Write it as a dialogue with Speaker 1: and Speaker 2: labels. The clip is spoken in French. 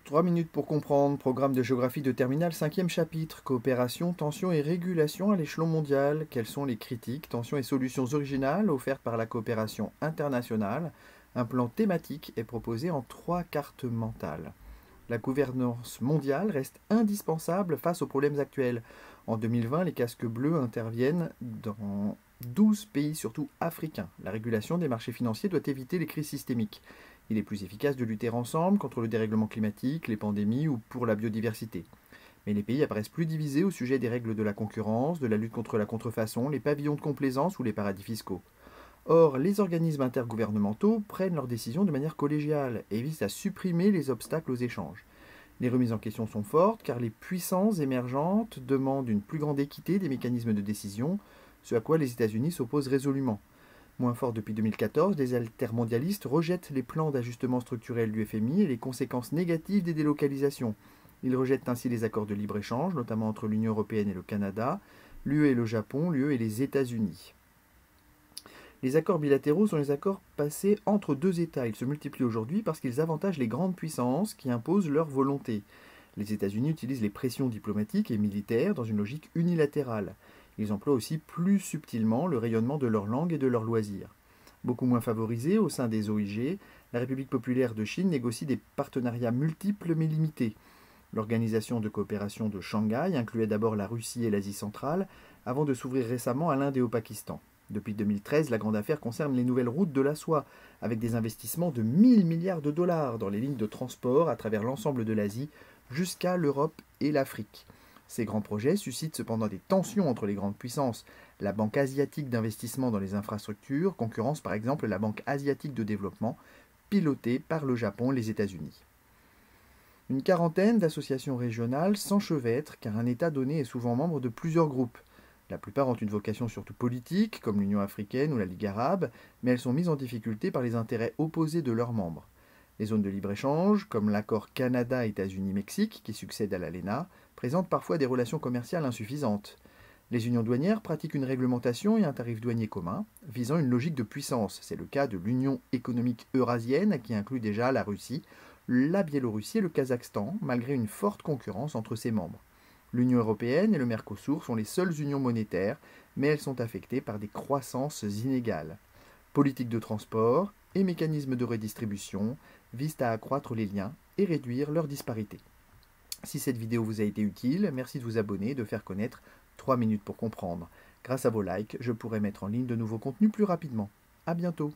Speaker 1: 3 minutes pour comprendre, programme de géographie de terminale, 5e chapitre, coopération, tension et régulation à l'échelon mondial. Quelles sont les critiques, tensions et solutions originales offertes par la coopération internationale? Un plan thématique est proposé en 3 cartes mentales. La gouvernance mondiale reste indispensable face aux problèmes actuels. En 2020, les casques bleus interviennent dans 12 pays, surtout africains. La régulation des marchés financiers doit éviter les crises systémiques. Il est plus efficace de lutter ensemble contre le dérèglement climatique, les pandémies ou pour la biodiversité. Mais les pays apparaissent plus divisés au sujet des règles de la concurrence, de la lutte contre la contrefaçon, les pavillons de complaisance ou les paradis fiscaux. Or, les organismes intergouvernementaux prennent leurs décisions de manière collégiale et visent à supprimer les obstacles aux échanges. Les remises en question sont fortes car les puissances émergentes demandent une plus grande équité des mécanismes de décision, ce à quoi les États-Unis s'opposent résolument. Moins fort depuis 2014, les altermondialistes rejettent les plans d'ajustement structurel du FMI et les conséquences négatives des délocalisations. Ils rejettent ainsi les accords de libre-échange, notamment entre l'Union européenne et le Canada, l'UE et le Japon, l'UE et les États-Unis. Les accords bilatéraux sont les accords passés entre deux États. Ils se multiplient aujourd'hui parce qu'ils avantagent les grandes puissances qui imposent leur volonté. Les États-Unis utilisent les pressions diplomatiques et militaires dans une logique unilatérale. Ils emploient aussi plus subtilement le rayonnement de leur langue et de leurs loisirs. Beaucoup moins favorisée au sein des OIG, la République populaire de Chine négocie des partenariats multiples mais limités. L'organisation de coopération de Shanghai incluait d'abord la Russie et l'Asie centrale, avant de s'ouvrir récemment à l'Inde et au Pakistan. Depuis 2013, la grande affaire concerne les nouvelles routes de la soie, avec des investissements de 1000 milliards de dollars dans les lignes de transport à travers l'ensemble de l'Asie jusqu'à l'Europe et l'Afrique. Ces grands projets suscitent cependant des tensions entre les grandes puissances. La Banque asiatique d'investissement dans les infrastructures concurrence par exemple la Banque asiatique de développement, pilotée par le Japon et les États-Unis. Une quarantaine d'associations régionales s'enchevêtrent car un État donné est souvent membre de plusieurs groupes. La plupart ont une vocation surtout politique, comme l'Union africaine ou la Ligue arabe, mais elles sont mises en difficulté par les intérêts opposés de leurs membres. Les zones de libre-échange, comme l'accord Canada-États-Unis-Mexique, qui succède à l'ALENA, présentent parfois des relations commerciales insuffisantes. Les unions douanières pratiquent une réglementation et un tarif douanier commun, visant une logique de puissance. C'est le cas de l'Union économique eurasienne, qui inclut déjà la Russie, la Biélorussie et le Kazakhstan, malgré une forte concurrence entre ses membres. L'Union européenne et le Mercosur sont les seules unions monétaires, mais elles sont affectées par des croissances inégales. Politique de transport et mécanismes de redistribution visent à accroître les liens et réduire leurs disparités. Si cette vidéo vous a été utile, merci de vous abonner et de faire connaître 3 minutes pour comprendre. Grâce à vos likes, je pourrai mettre en ligne de nouveaux contenus plus rapidement. A bientôt.